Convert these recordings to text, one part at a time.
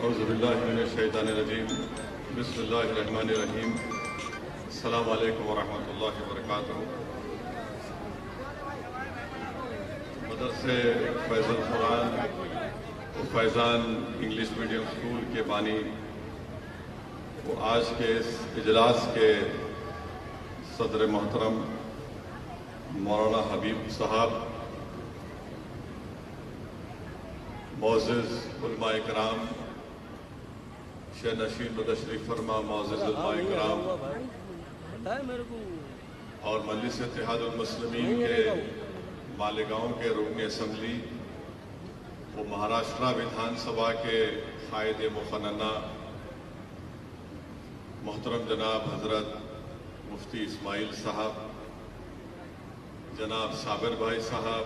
اعوذ باللہ من الشیطان الرجیم بسم اللہ الرحمن الرحیم السلام علیکم ورحمۃ اللہ وبرکاتہ۔ مدرسے فیض القرآن فیضان انگلش میڈیم اسکول کے بانی وہ آج کے اس اجلاس کے صدر محترم مولانا حبیب صاحب، معزز علماء کرام، شیخ نشین و تشریف فرما معزز علماء کرام اور مجلس اتحاد المسلمین کے مالیگاؤں کے رکن اسمبلی و مہاراشٹرا ودھان سبھا کے قائد مقننہ محترم جناب حضرت مفتی اسماعیل صاحب، جناب صابر بھائی صاحب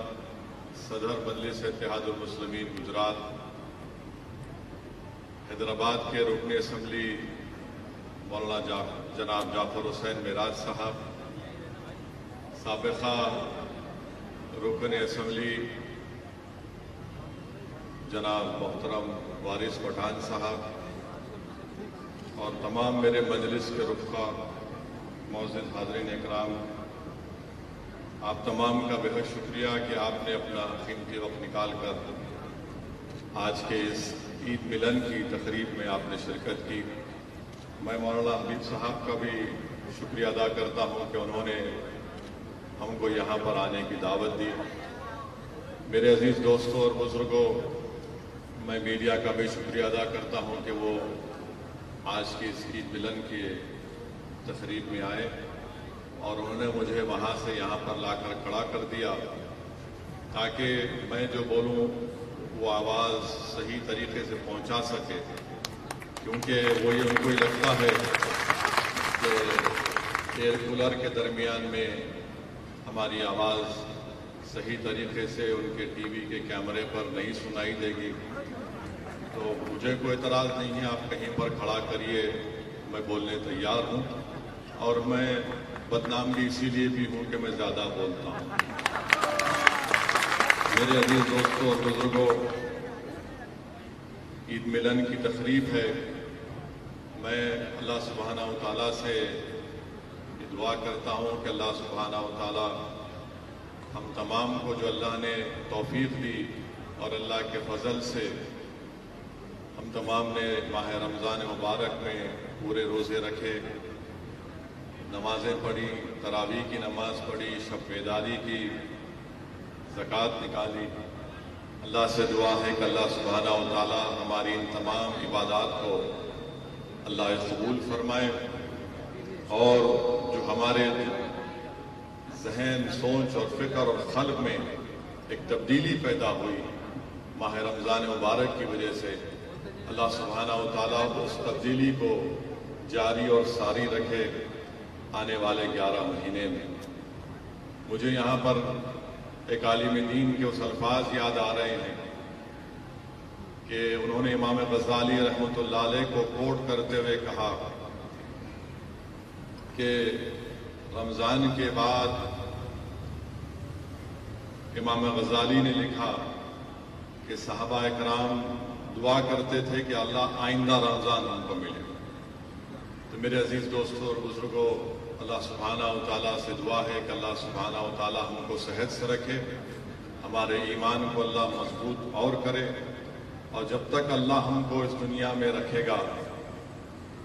صدر مجلس اتحاد المسلمین گجرات، حیدرآباد کے رکن اسمبلی مولانا جناب جعفر حسین معراج صاحب، سابقہ رکن اسمبلی جناب محترم وارث پٹھان صاحب اور تمام میرے مجلس کے رفقا، معزز حاضرین اکرام، آپ تمام کا بہت شکریہ کہ آپ نے اپنا قیمتی وقت نکال کر آج کے اس عید ملن کی تقریب میں آپ نے شرکت کی۔ میں مولانا حبیب صاحب کا بھی شکریہ ادا کرتا ہوں کہ انہوں نے ہم کو یہاں پر آنے کی دعوت دی۔ میرے عزیز دوستوں اور بزرگوں، میں میڈیا کا بھی شکریہ ادا کرتا ہوں کہ وہ آج کی اس عید ملن کی تقریب میں آئے اور انہوں نے مجھے وہاں سے یہاں پر لا کر کھڑا کر دیا تاکہ میں جو بولوں وہ آواز صحیح طریقے سے پہنچا سکے، کیونکہ وہ ان کو لگتا ہے کہ ایئر کولر کے درمیان میں ہماری آواز صحیح طریقے سے ان کے ٹی وی کے کیمرے پر نہیں سنائی دے گی۔ تو مجھے کوئی اعتراض نہیں ہے، آپ کہیں پر کھڑا کریے، میں بولنے تیار ہوں، اور میں بدنام بھی اسی لیے بھی ہوں کہ میں زیادہ بولتا ہوں۔ میرے عزیز دوستوں اور بزرگوں، عید ملن کی تقریب ہے۔ میں اللہ سبحانہ و تعالیٰ سے دعا کرتا ہوں کہ اللہ سبحانہ و تعالیٰ ہم تمام کو جو اللہ نے توفیق دی اور اللہ کے فضل سے ہم تمام نے ماہ رمضان مبارک میں پورے روزے رکھے، نمازیں پڑھی، تراویح کی نماز پڑھی، شب بیداری کی، زکوٰۃ نکالی۔ اللہ سے دعا ہے کہ اللہ سبحانہ و تعالیٰ ہماری ان تمام عبادات کو اللہ قبول فرمائے، اور جو ہمارے ذہن، سوچ اور فکر اور قلب میں ایک تبدیلی پیدا ہوئی ماہ رمضان مبارک کی وجہ سے، اللہ سبحانہ و تعالیٰ اس تبدیلی کو جاری اور ساری رکھے آنے والے 11 مہینے میں۔ مجھے یہاں پر ایک عالم دین کے اس الفاظ یاد آ رہے ہیں کہ انہوں نے امام غزالی رحمۃ اللہ علیہ کو کوٹ کرتے ہوئے کہا کہ رمضان کے بعد امام غزالی نے لکھا کہ صحابہ اکرام دعا کرتے تھے کہ اللہ آئندہ رمضان ہم کو ملے۔ تو میرے عزیز دوستوں اور بزرگوں، اللہ سبحانہ و تعالیٰ سے دعا ہے کہ اللہ سبحانہ و تعالیٰ ہم کو صحت سے رکھے، ہمارے ایمان کو اللہ مضبوط اور کرے، اور جب تک اللہ ہم کو اس دنیا میں رکھے گا،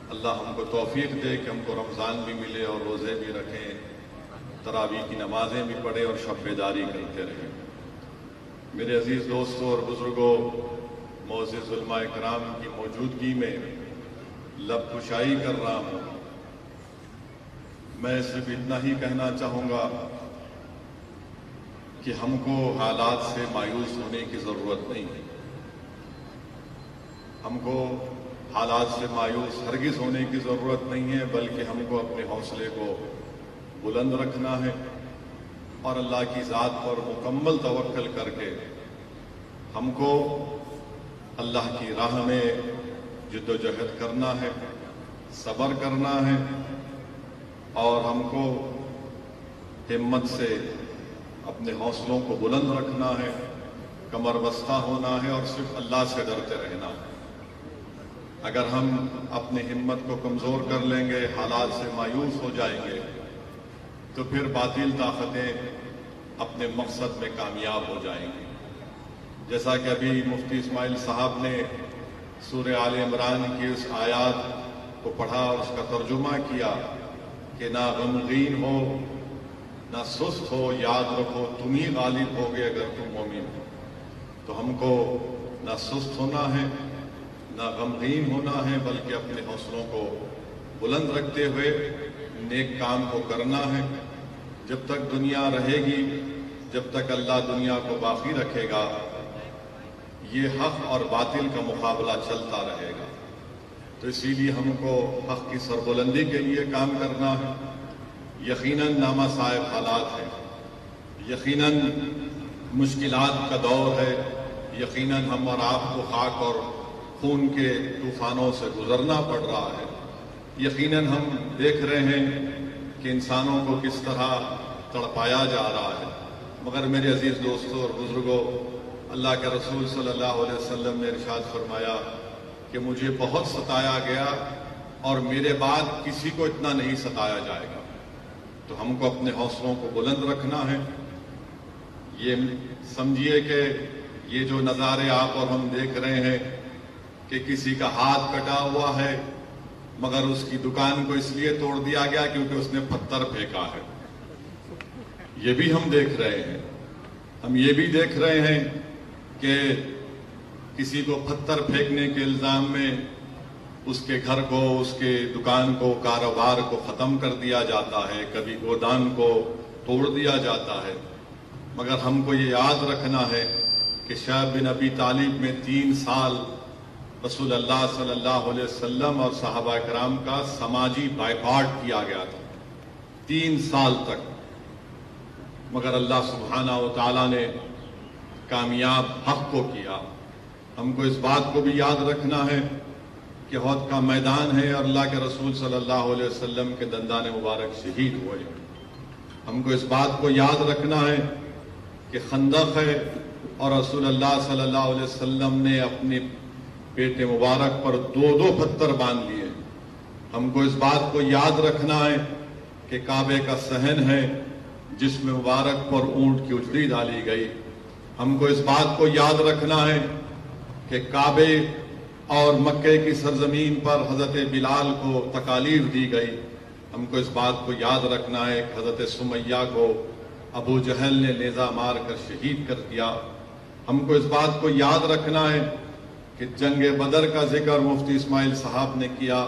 اللہ ہم کو توفیق دے کہ ہم کو رمضان بھی ملے اور روزے بھی رکھیں، تراویح کی نمازیں بھی پڑھیں اور شب بیداری کرتے رہیں۔ میرے عزیز دوستوں اور بزرگوں، معزز علماء کرام کی موجودگی میں لب کشائی کر رہا ہوں۔ میں صرف اتنا ہی کہنا چاہوں گا کہ ہم کو حالات سے مایوس ہونے کی ضرورت نہیں ہے، ہم کو حالات سے مایوس ہرگز ہونے کی ضرورت نہیں ہے، بلکہ ہم کو اپنے حوصلے کو بلند رکھنا ہے اور اللہ کی ذات پر مکمل توکل کر کے ہم کو اللہ کی راہ میں جد و جہد کرنا ہے، صبر کرنا ہے، اور ہم کو ہمت سے اپنے حوصلوں کو بلند رکھنا ہے، کمر بستہ ہونا ہے اور صرف اللہ سے ڈرتے رہنا ہے۔ اگر ہم اپنی ہمت کو کمزور کر لیں گے، حالات سے مایوس ہو جائیں گے، تو پھر باطل طاقتیں اپنے مقصد میں کامیاب ہو جائیں گی۔ جیسا کہ ابھی مفتی اسماعیل صاحب نے سورہ آل عمران کی اس آیات کو پڑھا اور اس کا ترجمہ کیا کہ نہ غمگین ہو نہ سست ہو، یاد رکھو تم ہی غالب ہوگے اگر تم مومن ہو۔ تو ہم کو نہ سست ہونا ہے نہ غمگین ہونا ہے، بلکہ اپنے حوصلوں کو بلند رکھتے ہوئے نیک کام کو کرنا ہے۔ جب تک دنیا رہے گی، جب تک اللہ دنیا کو باقی رکھے گا، یہ حق اور باطل کا مقابلہ چلتا رہے گا۔ تو اسی لیے ہم کو حق کی سربلندی کے لیے کام کرنا ہے۔ یقیناً نامہ صاحب حالات ہے، یقیناً مشکلات کا دور ہے، یقیناً ہم اور آپ کو خاک اور خون کے طوفانوں سے گزرنا پڑ رہا ہے۔ یقیناً ہم دیکھ رہے ہیں کہ انسانوں کو کس طرح تڑپایا جا رہا ہے، مگر میرے عزیز دوستوں اور بزرگوں، اللہ کے رسول صلی اللہ علیہ وسلم نے ارشاد فرمایا کہ مجھے بہت ستایا گیا اور میرے بعد کسی کو اتنا نہیں ستایا جائے گا۔ تو ہم کو اپنے حوصلوں کو بلند رکھنا ہے۔ یہ سمجھیے کہ یہ جو نظارے آپ اور ہم دیکھ رہے ہیں کہ کسی کا ہاتھ کٹا ہوا ہے مگر اس کی دکان کو اس لیے توڑ دیا گیا کیونکہ اس نے پتھر پھینکا ہے، یہ بھی ہم دیکھ رہے ہیں۔ ہم یہ بھی دیکھ رہے ہیں کہ کسی کو پتھر پھینکنے کے الزام میں اس کے گھر کو، اس کے دکان کو، کاروبار کو ختم کر دیا جاتا ہے، کبھی گودام کو توڑ دیا جاتا ہے۔ مگر ہم کو یہ یاد رکھنا ہے کہ شعیب بن ابی طالب میں 3 سال رسول اللہ صلی اللہ علیہ وسلم اور صحابہ کرام کا سماجی بائیکاٹ کیا گیا تھا، 3 سال تک، مگر اللہ سبحانہ و تعالیٰ نے کامیاب حق کو کیا۔ ہم کو اس بات کو بھی یاد رکھنا ہے کہ احد کا میدان ہے اور اللہ کے رسول صلی اللہ علیہ وسلم کے دندان مبارک شہید ہوئے۔ ہم کو اس بات کو یاد رکھنا ہے کہ خندق ہے اور رسول اللہ صلی اللہ علیہ وسلم نے اپنے پیٹ مبارک پر 2 پتھر باندھ لیے۔ ہم کو اس بات کو یاد رکھنا ہے کہ کعبے کا صحن ہے جس میں مبارک پر اونٹ کی اجڑی ڈالی گئی۔ ہم کو اس بات کو یاد رکھنا ہے کہ کعبے اور مکے کی سرزمین پر حضرت بلال کو تکالیف دی گئی۔ ہم کو اس بات کو یاد رکھنا ہے کہ حضرت سمیہ کو ابو جہل نے نیزہ مار کر شہید کر دیا۔ ہم کو اس بات کو یاد رکھنا ہے کہ جنگ بدر کا ذکر مفتی اسماعیل صاحب نے کیا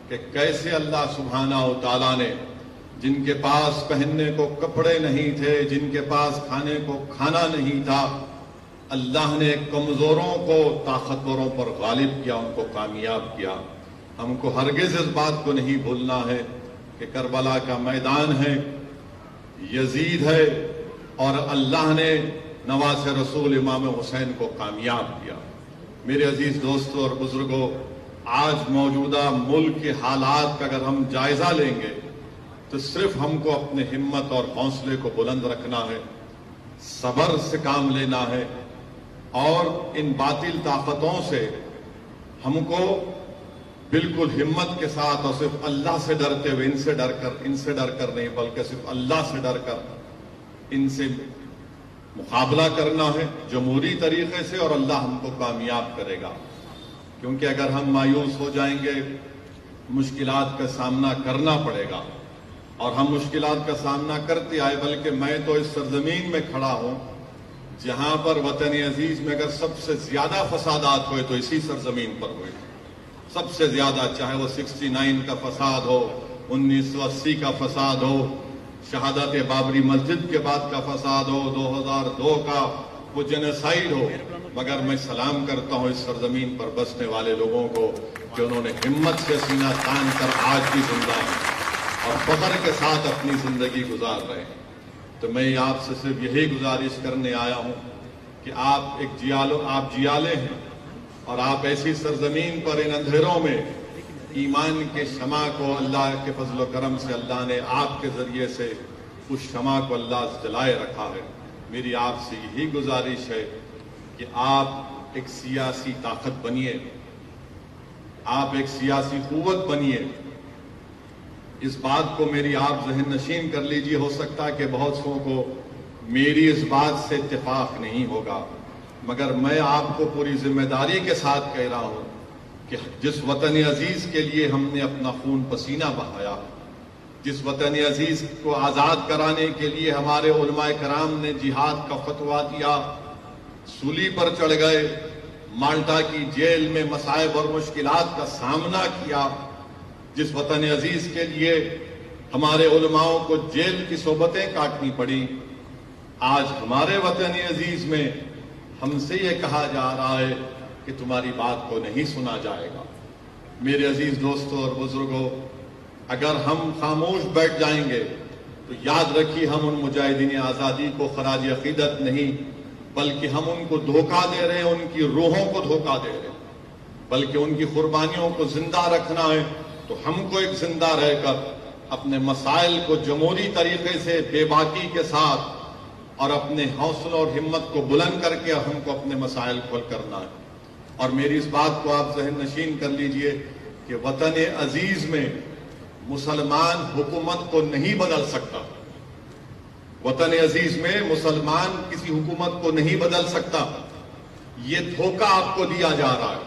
کہ کیسے اللہ سبحانہ و تعالیٰ نے جن کے پاس پہننے کو کپڑے نہیں تھے، جن کے پاس کھانے کو کھانا نہیں تھا، اللہ نے کمزوروں کو طاقتوروں پر غالب کیا، ان کو کامیاب کیا۔ ہم کو ہرگز اس بات کو نہیں بھولنا ہے کہ کربلا کا میدان ہے، یزید ہے، اور اللہ نے نواز رسول امام حسین کو کامیاب کیا۔ میرے عزیز دوستوں اور بزرگوں، آج موجودہ ملک کے حالات کا اگر ہم جائزہ لیں گے تو صرف ہم کو اپنے ہمت اور حوصلے کو بلند رکھنا ہے، صبر سے کام لینا ہے، اور ان باطل طاقتوں سے ہم کو بالکل ہمت کے ساتھ اور صرف اللہ سے ڈرتے ہوئے، ان سے ڈر کر نہیں بلکہ صرف اللہ سے ڈر کر ان سے مقابلہ کرنا ہے جمہوری طریقے سے، اور اللہ ہم کو کامیاب کرے گا۔ کیونکہ اگر ہم مایوس ہو جائیں گے، مشکلات کا سامنا کرنا پڑے گا، اور ہم مشکلات کا سامنا کرتے آئے، بلکہ میں تو اس سرزمین میں کھڑا ہوں جہاں پر وطن عزیز میں اگر سب سے زیادہ فسادات ہوئے تو اسی سرزمین پر ہوئے، سب سے زیادہ، چاہے وہ 69 کا فساد ہو، 1980 کا فساد ہو، شہادت بابری مسجد کے بعد کا فساد ہو، 2002 کا وہ جنوسائیڈ ہو، مگر میں سلام کرتا ہوں اس سرزمین پر بسنے والے لوگوں کو کہ انہوں نے ہمت سے سینہ تان کر آج بھی زندہ ہیں اور فخر کے ساتھ اپنی زندگی گزار رہے ہیں۔ تو میں آپ سے صرف یہی گزارش کرنے آیا ہوں کہ آپ جیالے ہیں، اور آپ ایسی سرزمین پر ان اندھیروں میں ایمان کے شمع کو اللہ کے فضل و کرم سے اللہ نے آپ کے ذریعے سے اس شمع کو اللہ جلائے رکھا ہے۔ میری آپ سے یہی گزارش ہے کہ آپ ایک سیاسی طاقت بنیے، آپ ایک سیاسی قوت بنیے، اس بات کو میری آپ ذہن نشین کر لیجئے۔ ہو سکتا ہے کہ بہت سو کو میری اس بات سے اتفاق نہیں ہوگا، مگر میں آپ کو پوری ذمہ داری کے ساتھ کہہ رہا ہوں کہ جس وطن عزیز کے لیے ہم نے اپنا خون پسینہ بہایا، جس وطن عزیز کو آزاد کرانے کے لیے ہمارے علماء کرام نے جہاد کا فتویٰ دیا، سولی پر چڑھ گئے، مالٹا کی جیل میں مصائب اور مشکلات کا سامنا کیا، جس وطن عزیز کے لیے ہمارے علماؤں کو جیل کی صحبتیں کاٹنی پڑی، آج ہمارے وطن عزیز میں ہم سے یہ کہا جا رہا ہے کہ تمہاری بات کو نہیں سنا جائے گا۔ میرے عزیز دوستوں اور بزرگوں، اگر ہم خاموش بیٹھ جائیں گے تو یاد رکھیے ہم ان مجاہدین آزادی کو خراج عقیدت نہیں بلکہ ہم ان کو دھوکہ دے رہے ہیں، ان کی روحوں کو دھوکہ دے رہے ہیں، بلکہ ان کی قربانیوں کو زندہ رکھنا ہے تو ہم کو ایک زندہ رہ کر اپنے مسائل کو جمہوری طریقے سے بے باکی کے ساتھ اور اپنے حوصلہ اور ہمت کو بلند کر کے ہم کو اپنے مسائل کو حل کرنا ہے۔ اور میری اس بات کو آپ ذہن نشین کر لیجئے کہ وطن عزیز میں مسلمان حکومت کو نہیں بدل سکتا، وطن عزیز میں مسلمان کسی حکومت کو نہیں بدل سکتا، یہ دھوکہ آپ کو دیا جا رہا ہے۔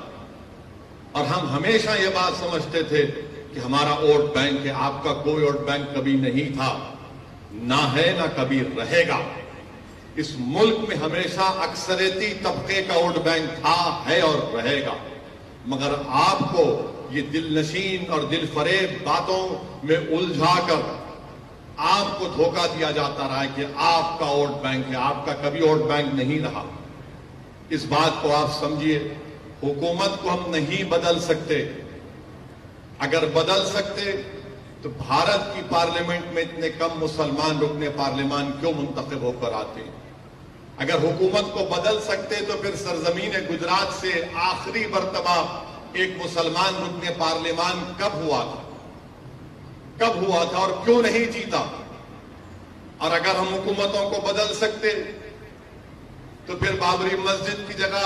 اور ہم ہمیشہ یہ بات سمجھتے تھے کہ ہمارا ووٹ بینک ہے، آپ کا کوئی ووٹ بینک کبھی نہیں تھا، نہ ہے نہ کبھی رہے گا۔ اس ملک میں ہمیشہ اکثریتی طبقے کا ووٹ بینک تھا، ہے اور رہے گا، مگر آپ کو یہ دل نشین اور دل فریب باتوں میں الجھا کر آپ کو دھوکہ دیا جاتا رہا ہے کہ آپ کا ووٹ بینک ہے، آپ کا کبھی ووٹ بینک نہیں رہا۔ اس بات کو آپ سمجھیے، حکومت کو ہم نہیں بدل سکتے، اگر بدل سکتے تو بھارت کی پارلیمنٹ میں اتنے کم مسلمان رکن پارلیمان کیوں منتخب ہو کر آتے ہیں؟ اگر حکومت کو بدل سکتے تو پھر سرزمین گجرات سے آخری مرتبہ ایک مسلمان رکن پارلیمان کب ہوا تھا اور کیوں نہیں جیتا؟ اور اگر ہم حکومتوں کو بدل سکتے تو پھر بابری مسجد کی جگہ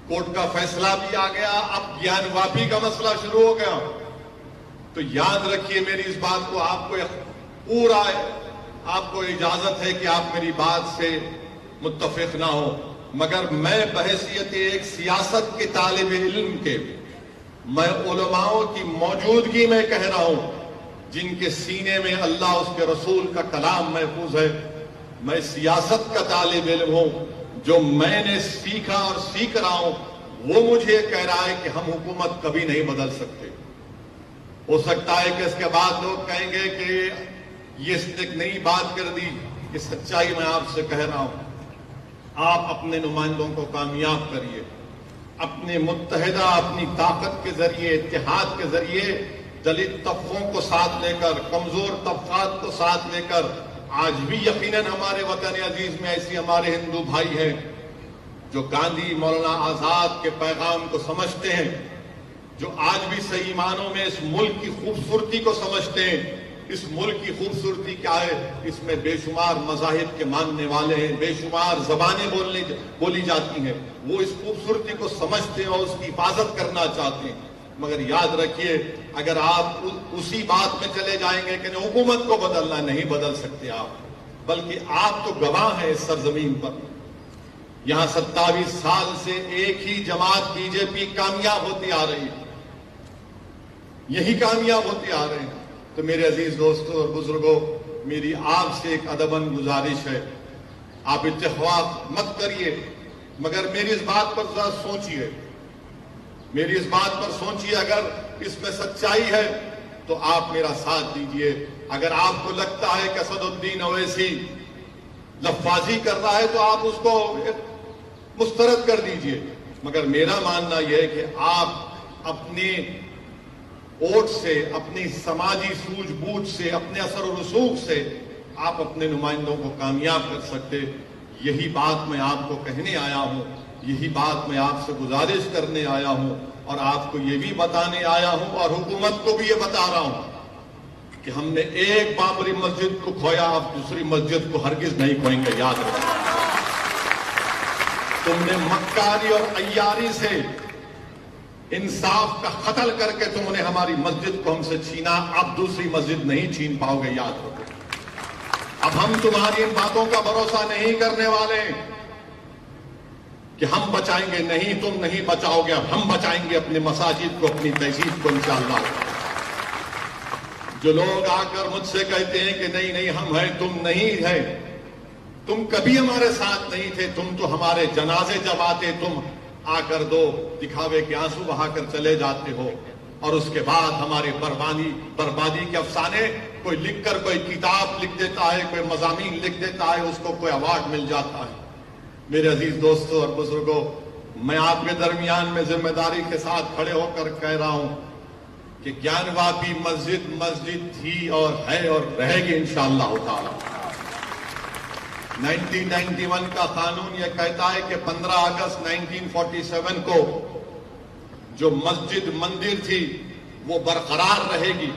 کورٹ کا فیصلہ بھی آ گیا، اب گیان واپی کا مسئلہ شروع ہو گیا۔ تو یاد رکھیے میری اس بات کو، آپ کو پورا آپ کو اجازت ہے کہ آپ میری بات سے متفق نہ ہو، مگر میں بحیثیت ایک سیاست کے طالب علم کے، میں علماؤں کی موجودگی میں کہہ رہا ہوں جن کے سینے میں اللہ اس کے رسول کا کلام محفوظ ہے، میں سیاست کا طالب علم ہوں، جو میں نے سیکھا اور سیکھ رہا ہوں وہ مجھے کہہ رہا ہے کہ ہم حکومت کبھی نہیں بدل سکتے۔ ہو سکتا ہے کہ اس کے بعد لوگ کہیں گے کہ یہ اس نے ایک نئی بات کر دی، یہ سچائی میں آپ سے کہہ رہا ہوں، آپ اپنے نمائندوں کو کامیاب کریے، اپنے متحدہ اپنی طاقت کے ذریعے، اتحاد کے ذریعے دلت طبقوں کو ساتھ لے کر، کمزور طبقات کو ساتھ لے کر، آج بھی یقیناً ہمارے وطن عزیز میں ایسی ہمارے ہندو بھائی ہیں جو گاندھی مولانا آزاد کے پیغام کو سمجھتے ہیں، جو آج بھی صحیح معنوں میں اس ملک کی خوبصورتی کو سمجھتے ہیں۔ اس ملک کی خوبصورتی کیا ہے؟ اس میں بے شمار مذاہب کے ماننے والے ہیں، بے شمار زبانیں بولی جاتی ہیں، وہ اس خوبصورتی کو سمجھتے ہیں اور اس کی حفاظت کرنا چاہتے ہیں۔ مگر یاد رکھیے، اگر آپ اسی بات میں چلے جائیں گے کہ حکومت کو بدلنا، نہیں بدل سکتے آپ، بلکہ آپ تو گواہ ہیں اس سرزمین پر۔ یہاں 27 سال سے ایک ہی جماعت بی جے پی کامیاب ہوتی آ رہی ہے، یہی کامیاب ہوتے آ رہے ہیں۔ تو میرے عزیز دوستوں اور بزرگوں، میری آپ سے ایک ادباً گزارش ہے، آپ اتفاق مت کریے، مگر میری اس بات پر ذرا سوچئے، میری اس بات پر سوچئے، اگر اس میں سچائی ہے تو آپ میرا ساتھ دیجئے، اگر آپ کو لگتا ہے کہ اسد الدین اویسی لفاظی کر رہا ہے تو آپ اس کو مسترد کر دیجئے، مگر میرا ماننا یہ ہے کہ آپ اپنے ووٹ سے، اپنی سماجی سوجھ بوجھ سے، اپنے اثر و رسوخ سے آپ اپنے نمائندوں کو کامیاب کر سکتے۔ یہی بات میں آپ کو کہنے آیا ہوں، یہی بات میں آپ سے گزارش کرنے آیا ہوں، اور آپ کو یہ بھی بتانے آیا ہوں اور حکومت کو بھی یہ بتا رہا ہوں کہ ہم نے ایک بابری مسجد کو کھویا، آپ دوسری مسجد کو ہرگز نہیں کھوئیں گے، یاد رکھیں۔ تم نے مکاری اور عیاری سے انصاف کا قتل کر کے تم نے ہماری مسجد کو ہم سے چھینا، اب دوسری مسجد نہیں چھین پاؤ گے، یاد رکھو۔ اب ہم تمہاری ان باتوں کا بھروسہ نہیں کرنے والے کہ ہم بچائیں گے، نہیں تم نہیں بچاؤ گے، اب ہم بچائیں گے اپنے مساجد کو، اپنی تہذیب کو انشاءاللہ۔ جو لوگ آ کر مجھ سے کہتے ہیں کہ نہیں نہیں ہم ہیں، تم نہیں ہے، تم کبھی ہمارے ساتھ نہیں تھے، تم تو ہمارے جنازے جب آتے تم آ کر دو دکھاوے کے آنسو بہا کر چلے جاتے ہو، اور اس کے بعد ہماری بربادی کے افسانے کوئی لکھ کر کوئی کتاب لکھ دیتا ہے، کوئی مضامین لکھ دیتا ہے، اس کو کوئی ایوارڈ مل جاتا ہے۔ میرے عزیز دوستوں اور بزرگوں، میں آپ کے درمیان میں ذمہ داری کے ساتھ کھڑے ہو کر کہہ رہا ہوں کہ گیان واپی مسجد تھی اور ہے اور رہے گی انشاءاللہ تعالی۔ 1991 کا قانون یہ کہتا ہے کہ 15 اگست 1947 کو جو مسجد مندر تھی وہ برقرار رہے گی،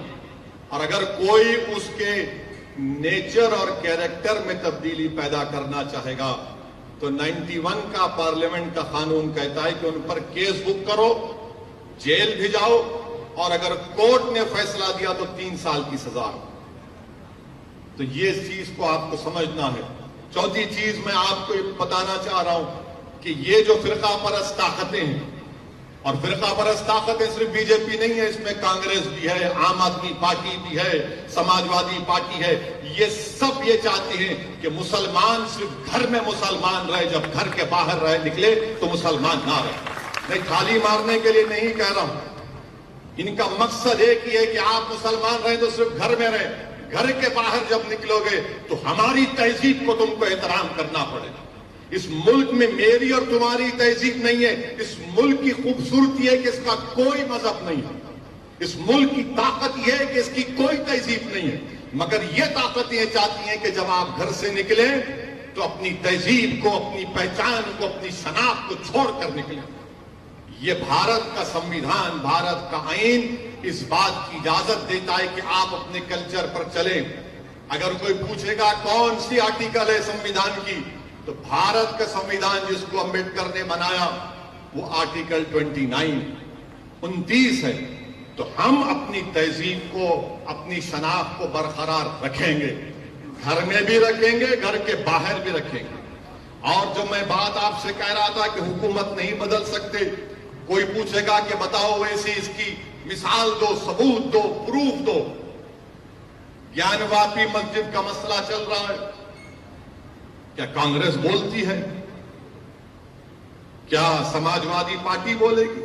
اور اگر کوئی اس کے نیچر اور کیریکٹر میں تبدیلی پیدا کرنا چاہے گا تو 91 کا پارلیمنٹ کا قانون کہتا ہے کہ ان پر کیس بک کرو، جیل بھیجاؤ، اور اگر کورٹ نے فیصلہ دیا تو 3 سال کی سزا۔ تو یہ چیز کو آپ کو سمجھنا ہے۔ چوتھی چیز میں آپ کو بتانا چاہ رہا ہوں کہ یہ جو فرقہ پرست طاقتیں ہیں، اور فرقہ پرست طاقتیں صرف بی جے پی نہیں ہے، اس میں کانگریس بھی ہے، عام آدمی پارٹی بھی ہے، سماجوادی پارٹی ہے، یہ سب یہ چاہتی ہیں کہ مسلمان صرف گھر میں مسلمان رہے، جب گھر کے باہر رہے نکلے تو مسلمان نہ رہے۔ میں تھالی مارنے کے لیے نہیں کہہ رہا ہوں، ان کا مقصد ایک ہی ہے کہ آپ مسلمان رہیں تو صرف گھر میں رہیں، گھر کے باہر جب نکلو گے تو ہماری تہذیب کو تم کو احترام کرنا پڑے گا۔ اس ملک میں میری اور تمہاری تہذیب نہیں ہے، اس ملک کی خوبصورتی ہے کہ اس کا کوئی مذہب نہیں ہے، اس ملک کی طاقت یہ ہے کہ اس کی کوئی تہذیب نہیں ہے، مگر یہ طاقت یہ چاہتی ہیں کہ جب آپ گھر سے نکلیں تو اپنی تہذیب کو، اپنی پہچان کو، اپنی شناخت کو چھوڑ کر نکلیں۔ یہ بھارت کا سمویدھان، بھارت کا آئین اس بات کی اجازت دیتا ہے کہ آپ اپنے کلچر پر چلیں۔ اگر کوئی پوچھے گا کون سی آرٹیکل ہے سمویدھان کی، تو بھارت کا سمویدھان جس کو امبیڈکر نے بنایا وہ آرٹیکل 29 ہے۔ تو ہم اپنی تہذیب کو، اپنی شناخت کو برقرار رکھیں گے، گھر میں بھی رکھیں گے، گھر کے باہر بھی رکھیں گے۔ اور جو میں بات آپ سے کہہ رہا تھا کہ حکومت نہیں بدل سکتے، کوئی پوچھے گا کہ بتاؤ ویسے اس کی مثال دو، ثبوت دو، پروف دو۔ گیان واپی مسجد کا مسئلہ چل رہا ہے، کیا کانگریس بولتی ہے؟ کیا سماجوادی پارٹی بولے گی؟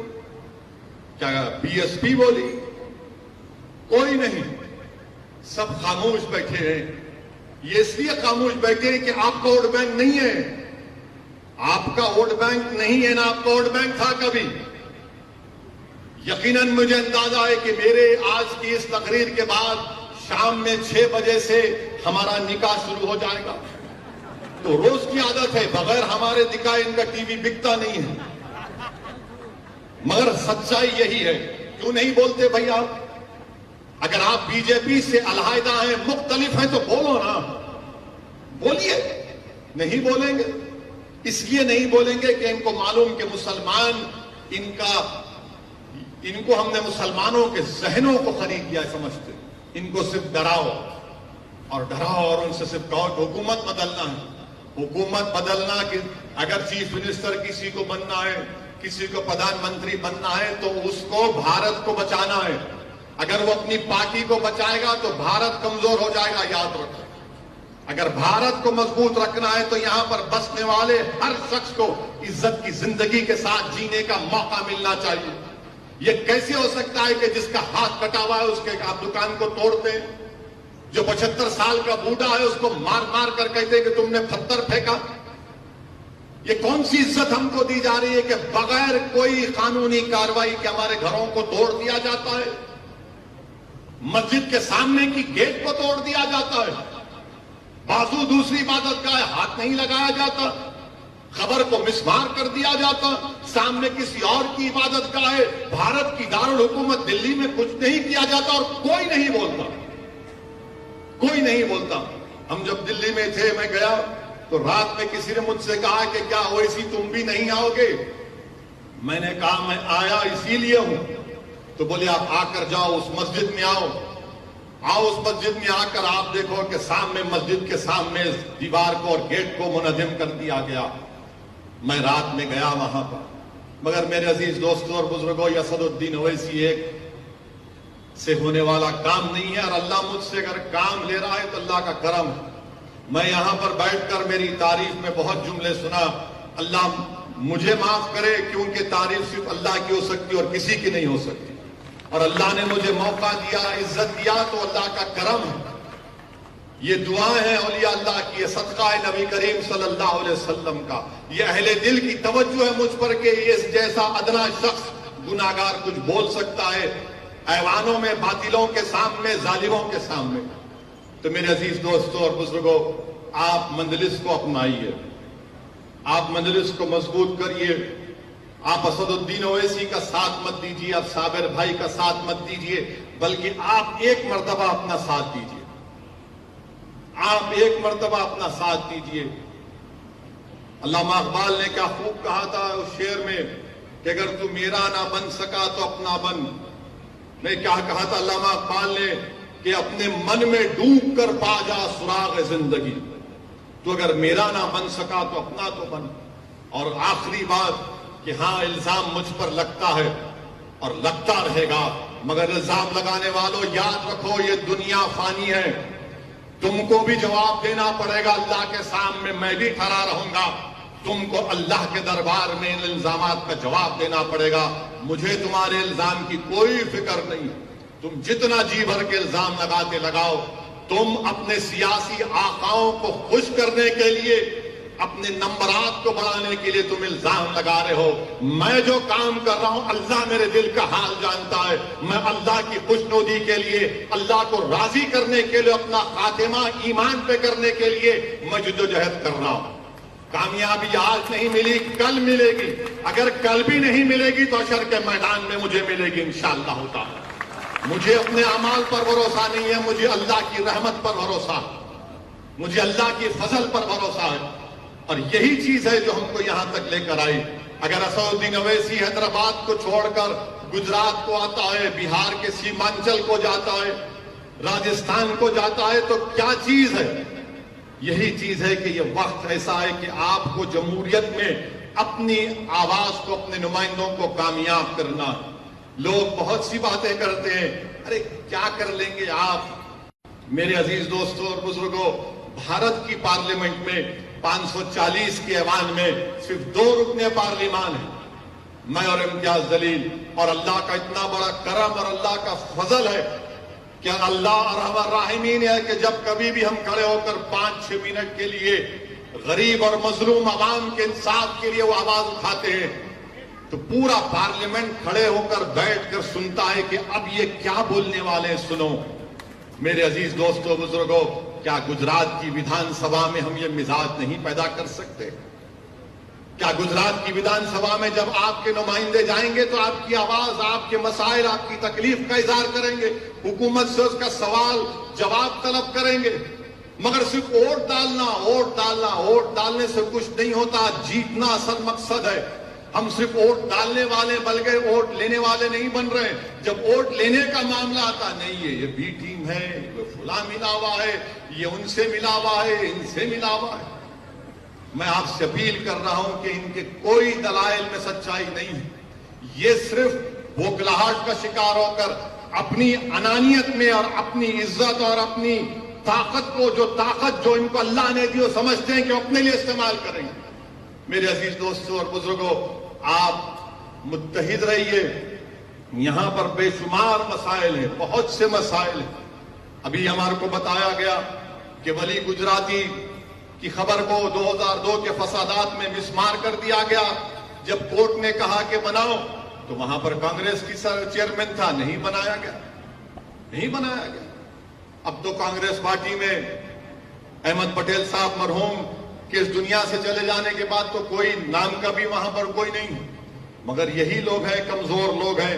کیا بی ایس پی بولی؟ کوئی نہیں، سب خاموش بیٹھے ہیں۔ یہ اس لیے خاموش بیٹھے ہیں کہ آپ کا ووٹ بینک نہیں ہے، آپ کا ووٹ بینک نہیں ہے، نہ آپ کا ووٹ بینک تھا کبھی۔ یقیناً مجھے اندازہ ہے کہ میرے آج کی اس تقریر کے بعد شام میں 6 بجے سے ہمارا نکاح شروع ہو جائے گا، تو روز کی عادت ہے، بغیر ہمارے دکھائے ان کا ٹی وی بکتا نہیں ہے، مگر سچائی یہی ہے۔ کیوں نہیں بولتے بھائی آپ؟ اگر آپ بی جے پی سے علیحدہ ہیں، مختلف ہیں، تو بولو نا، بولیے۔ نہیں بولیں گے، اس لیے نہیں بولیں گے کہ ان کو معلوم کہ مسلمان ان کو ہم نے مسلمانوں کے ذہنوں کو خرید لیا سمجھتے، ان کو صرف ڈراؤ اور ان سے صرف کہو کہ حکومت بدلنا ہے، حکومت بدلنا، کہ اگر چیف منسٹر کسی کو بننا ہے، کسی کو پردھان منتری بننا ہے تو اس کو بھارت کو بچانا ہے۔ اگر وہ اپنی پارٹی کو بچائے گا تو بھارت کمزور ہو جائے گا، یاد رکھو۔ اگر بھارت کو مضبوط رکھنا ہے تو یہاں پر بسنے والے ہر شخص کو عزت کی زندگی کے ساتھ جینے کا موقع ملنا چاہیے۔ یہ کیسے ہو سکتا ہے کہ جس کا ہاتھ کٹا ہوا ہے اس کے آپ دکان کو توڑتے ہیں، جو 75 سال کا بوڑھا ہے اس کو مار مار کر کہتے ہیں کہ تم نے پتھر پھینکا؟ یہ کون سی عزت ہم کو دی جا رہی ہے کہ بغیر کوئی قانونی کارروائی کے ہمارے گھروں کو توڑ دیا جاتا ہے، مسجد کے سامنے کی گیٹ کو توڑ دیا جاتا ہے، بازو دوسری عبادت کا ہے ہاتھ نہیں لگایا جاتا، خبر کو مسمار کر دیا جاتا، سامنے کسی اور کی عبادت کا ہے، بھارت کی دارالحکومت دلی میں کچھ نہیں کیا جاتا اور کوئی نہیں بولتا، کوئی نہیں بولتا۔ ہم جب دلی میں تھے، میں گیا تو رات میں کسی نے مجھ سے کہا کہ کیا اویسی تم بھی نہیں آؤ گے؟ میں نے کہا میں آیا اسی لیے ہوں. تو بولے آپ آ کر جاؤ, اس مسجد میں آؤ اس مسجد میں آ کر آپ دیکھو کہ سامنے مسجد کے سامنے دیوار کو اور گیٹ کو منہدم کر دیا گیا. میں رات میں گیا وہاں پر, مگر میرے عزیز دوستوں اور بزرگوں, یہ اسد الدین اویسی ایک سے ہونے والا کام نہیں ہے, اور اللہ مجھ سے اگر کام لے رہا ہے تو اللہ کا کرم ہے. میں یہاں پر بیٹھ کر میری تعریف میں بہت جملے سنا, اللہ مجھے معاف کرے کیونکہ تعریف صرف اللہ کی ہو سکتی اور کسی کی نہیں ہو سکتی, اور اللہ نے مجھے موقع دیا, عزت دیا تو اللہ کا کرم ہے. یہ دعائیں ہیں اولیاء اللہ کی, یہ صدقہ ہے نبی کریم صلی اللہ علیہ وسلم کا, یہ اہل دل کی توجہ ہے مجھ پر کہ اس جیسا ادنا شخص گناہگار کچھ بول سکتا ہے ایوانوں میں, باطلوں کے سامنے, ظالموں کے سامنے. تو میرے عزیز دوستوں اور بزرگوں, آپ مجلس کو اپنائیے, آپ مجلس کو مضبوط کریے. آپ اسد الدین اویسی کا ساتھ مت دیجیے, آپ صابر بھائی کا ساتھ مت دیجیے, بلکہ آپ ایک مرتبہ اپنا ساتھ دیجیے, آپ ایک مرتبہ اپنا ساتھ دیجیے. علامہ اقبال نے کیا خوب کہا تھا اس شعر میں کہ اگر تو میرا نہ بن سکا تو اپنا بن. میں کیا کہا تھا علامہ اقبال نے کہ اپنے من میں ڈوب کر پا جا سراغ زندگی. تو اگر میرا نہ بن سکا تو اپنا تو بن. اور آخری بات کہ ہاں الزام مجھ پر لگتا ہے اور لگتا رہے گا, مگر الزام لگانے والوں یاد رکھو یہ دنیا فانی ہے, تم کو بھی جواب دینا پڑے گا اللہ کے سامنے, میں بھی کھڑا رہوں گا, تم کو اللہ کے دربار میں ان الزامات کا جواب دینا پڑے گا. مجھے تمہارے الزام کی کوئی فکر نہیں, تم جتنا جی بھر کے الزام لگاتے لگاؤ. تم اپنے سیاسی آقاؤں کو خوش کرنے کے لیے, اپنے نمبرات کو بڑھانے کے لیے تم الزام لگا رہے ہو. میں جو کام کر رہا ہوں اللہ میرے دل کا حال جانتا ہے. میں اللہ کی خوشنودی کے لیے, اللہ کو راضی کرنے کے لیے, اپنا خاتمہ ایمان پہ کرنے کے لیے میں جدوجہد کر رہا ہوں. کامیابی آج نہیں ملی, کل ملے گی. اگر کل بھی نہیں ملے گی تو حشر کے میدان میں مجھے ملے گی انشاءاللہ تعالی. مجھے اپنے اعمال پر بھروسہ نہیں ہے, مجھے اللہ کی رحمت پر بھروسہ, مجھے اللہ کی فضل پر بھروسہ ہے. اور یہی چیز ہے جو ہم کو یہاں تک لے کر آئی. اگر اسد الدین اویسی حیدرآباد کو چھوڑ کر گجرات کو آتا ہے, بہار کے سیمانچل کو جاتا ہے, راجستھان کو جاتا ہے, تو کیا چیز ہے؟ یہی چیز ہے کہ یہ وقت ایسا ہے کہ آپ کو جمہوریت میں اپنی آواز کو, اپنے نمائندوں کو کامیاب کرنا. لوگ بہت سی باتیں کرتے ہیں, ارے کیا کر لیں گے آپ. میرے عزیز دوستوں اور بزرگوں, بھارت کی پارلیمنٹ میں 540 کے ایوان میں صرف 2 رکن پارلیمان ہیں, میں اور امتیاز جلیل. اور اللہ کا اتنا بڑا کرم اور اللہ کا فضل ہے کہ اللہ ارحم الراحمین ہے کہ جب کبھی بھی ہم کھڑے ہو کر 5-6 منٹ کے لیے غریب اور مظلوم عوام کے انصاف کے لیے وہ آواز اٹھاتے ہیں تو پورا پارلیمنٹ کھڑے ہو کر بیٹھ کر سنتا ہے کہ اب یہ کیا بولنے والے ہیں, سنو. میرے عزیز دوستوں بزرگوں, کیا گجرات کی ودھان سبھا میں ہم یہ مزاج نہیں پیدا کر سکتے؟ کیا گجرات کی ودھان سبھا میں جب آپ کے نمائندے جائیں گے تو آپ کی آواز, آپ کے مسائل, آپ کی تکلیف کا اظہار کریں گے, حکومت سے اس کا سوال جواب طلب کریں گے. مگر صرف ووٹ ڈالنا, ووٹ ڈالنا, ووٹ ڈالنے سے کچھ نہیں ہوتا. جیتنا اصل مقصد ہے. ہم صرف ووٹ ڈالنے والے بلکہ ووٹ لینے والے نہیں بن رہے. جب ووٹ لینے کا معاملہ آتا, نہیں یہ بی ٹیم ہے, یہ فلاں ملا ہوا ہے, یہ ان سے ملا ہوا ہے, ان سے ملا ہوا ہے. میں آپ سے اپیل کر رہا ہوں کہ ان کے کوئی دلائل میں سچائی نہیں ہے. یہ صرف بھوکلاہٹ کا شکار ہو کر اپنی انانیت میں اور اپنی عزت اور اپنی طاقت کو, جو طاقت جو ان کو اللہ نے دی, وہ سمجھتے ہیں کہ اپنے لیے استعمال کریں گے. میرے عزیز دوستوں اور بزرگوں, آپ متحد رہیے. یہاں پر بے شمار مسائل ہیں, بہت سے مسائل ہیں. ابھی ہمارے کو بتایا گیا کہ ولی گجراتی کی خبر کو 2002 کے فسادات میں مسمار کر دیا گیا. جب کورٹ نے کہا کہ بناؤ تو وہاں پر کانگریس کی چیئرمین تھا, نہیں بنایا گیا, نہیں بنایا گیا. اب تو کانگریس پارٹی میں احمد پٹیل صاحب مرحوم کہ اس دنیا سے چلے جانے کے بعد تو کوئی نام کا بھی وہاں پر کوئی نہیں ہے. مگر یہی لوگ ہیں, کمزور لوگ ہیں,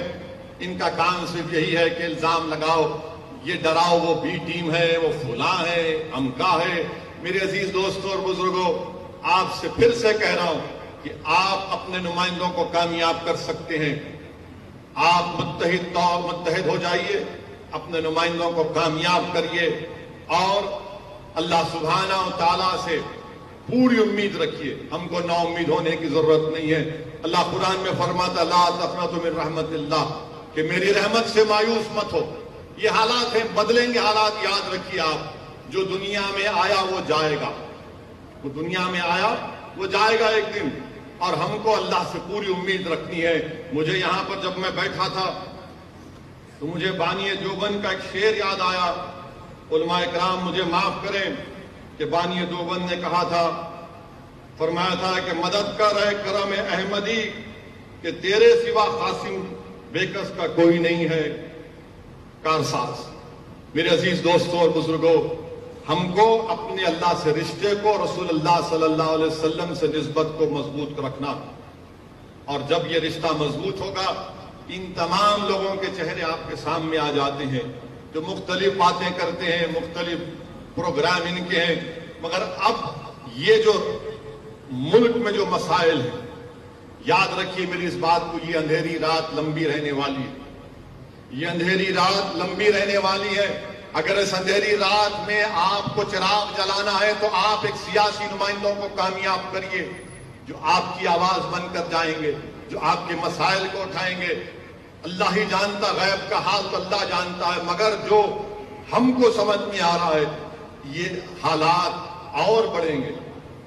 ان کا کام صرف یہی ہے کہ الزام لگاؤ, یہ ڈراؤ وہ بی ٹیم ہے, وہ فلاں ہے, امکا ہے. میرے عزیز دوستوں اور بزرگوں, آپ سے پھر سے کہہ رہا ہوں, کہ آپ اپنے نمائندوں کو کامیاب کر سکتے ہیں. آپ متحد ہو جائیے، اپنے نمائندوں کو کامیاب کریے اور اللہ سبحانہ و تعالیٰ سے پوری امید رکھیے. ہم کو نا امید ہونے کی ضرورت نہیں ہے. اللہ قرآن میں فرماتا لا تقنطوا من رحمت اللہ، کہ میری رحمت سے مایوس مت ہو. یہ حالات ہیں، بدلیں گے حالات. یاد رکھیے آپ، جو دنیا میں آیا وہ جائے گا. وہ دنیا میں آیا وہ جائے گا ایک دن، اور ہم کو اللہ سے پوری امید رکھنی ہے. مجھے یہاں پر جب میں بیٹھا تھا تو مجھے بانی دیوبند کا ایک شعر یاد آیا. علماء اکرام مجھے معاف کریں کہ بانی دیوبند نے کہا تھا، فرمایا تھا کہ مدد کر اے کرم احمدی، کہ تیرے سوا قاسم بیکس کا کوئی نہیں ہے کارساز. میرے عزیز دوستوں اور بزرگوں، ہم کو اپنے اللہ سے رشتے کو، رسول اللہ صلی اللہ علیہ وسلم سے نسبت کو مضبوط رکھنا. اور جب یہ رشتہ مضبوط ہوگا، ان تمام لوگوں کے چہرے آپ کے سامنے آ جاتے ہیں جو مختلف باتیں کرتے ہیں، مختلف پروگرام ان کے ہیں، مگر اب یہ جو ملک میں جو مسائل ہیں، یاد رکھیے میری اس بات کو، یہ اندھیری رات لمبی رہنے والی ہے. یہ اندھیری رات لمبی رہنے والی ہے. اگر اس اندھیری رات میں آپ کو چراغ جلانا ہے تو آپ ایک سیاسی نمائندوں کو کامیاب کریے جو آپ کی آواز بن کر جائیں گے، جو آپ کے مسائل کو اٹھائیں گے. اللہ ہی جانتا، غیب کا حال تو اللہ جانتا ہے، مگر جو ہم کو سمجھ میں آ رہا ہے یہ حالات اور بڑھیں گے،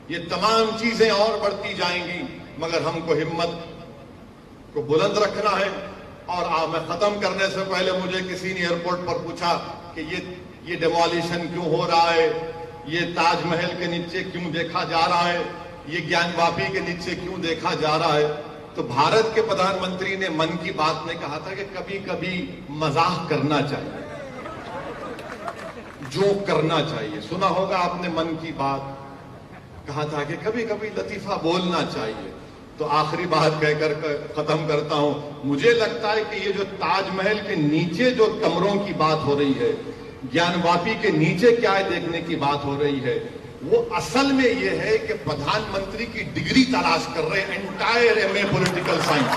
یہ تمام چیزیں اور بڑھتی جائیں گی، مگر ہم کو ہمت کو بلند رکھنا ہے. اور میں ختم کرنے سے پہلے مجھے کسی نے ایئرپورٹ پر پوچھا کہ یہ ڈیمولیشن کیوں ہو رہا ہے، یہ تاج محل کے نیچے کیوں دیکھا جا رہا ہے، یہ گیان واپی کے نیچے کیوں دیکھا جا رہا ہے. تو بھارت کے پردھان منتری نے من کی بات میں کہا تھا کہ کبھی کبھی مزاح کرنا چاہیے، جو کرنا چاہیے. سنا ہوگا آپ نے من کی بات، کہا تھا کہ کبھی کبھی لطیفہ بولنا چاہیے. تو آخری بات کہہ کر ختم کرتا ہوں. مجھے لگتا ہے کہ یہ جو تاج محل کے نیچے جو کمروں کی بات ہو رہی ہے، گیان واپی کے نیچے کیا ہے دیکھنے کی بات ہو رہی ہے، وہ اصل میں یہ ہے کہ پردھان منتری کی ڈگری تلاش کر رہے ہیں، entire M A political science.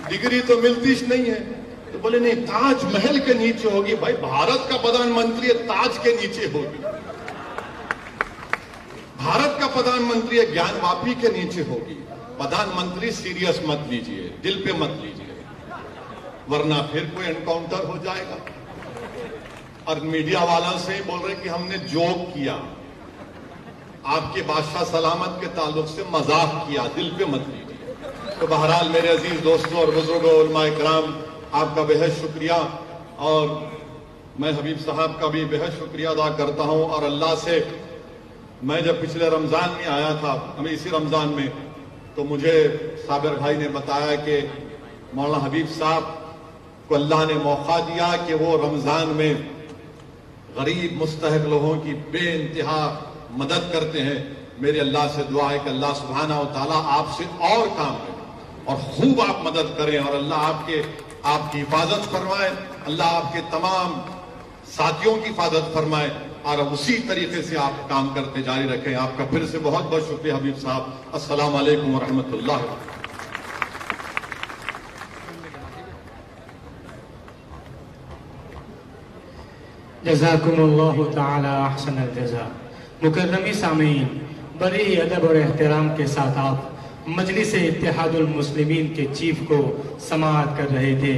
Degree تو ملتی نہیں ہے. تو بولے نہیں، تاج محل کے نیچے ہوگی. بھائی بھارت کا پردھان منتری تاج کے نیچے ہوگی، بھارت کا پردھان منتری گیان واپی کے نیچے ہوگی. پردھان منتری سیریس مت لیجئے، دل پہ مت لیجئے، ورنہ پھر کوئی انکاؤنٹر ہو جائے گا. اور میڈیا والوں سے بول رہے کہ ہم نے جوک کیا، آپ کے بادشاہ سلامت کے تعلق سے مذاق کیا، دل پہ مت لیجئے. تو بہرحال میرے عزیز دوستوں اور بزرگوں، علماء کرام، آپ کا بہت شکریہ. اور میں حبیب صاحب کا بھی بہت شکریہ ادا کرتا ہوں. اور اللہ سے میں جب پچھلے رمضان میں آیا تھا، ہمیں اسی رمضان میں، تو مجھے صابر بھائی نے بتایا کہ مولانا حبیب صاحب کو اللہ نے موقع دیا کہ وہ رمضان میں غریب مستحق لوگوں کی بے انتہا مدد کرتے ہیں. میرے اللہ سے دعا ہے کہ اللہ سبحانہ و تعالیٰ آپ سے اور کام کرے اور خوب آپ مدد کریں، اور اللہ آپ کی حفاظت فرمائے، اللہ آپ کے تمام ساتھیوں کی حفاظت فرمائے، اور اسی طریقے سے آپ کام کرتے جاری رکھیں. آپ کا پھر سے بہت بہت شکریہ حبیب صاحب. السلام علیکم ورحمۃ اللہ. جزاکم اللہ تعالی احسن الجزاء. مکرمی سامعین، بڑے ہی ادب اور احترام کے ساتھ آپ مجلس اتحاد المسلمین کے چیف کو سماعت کر رہے تھے.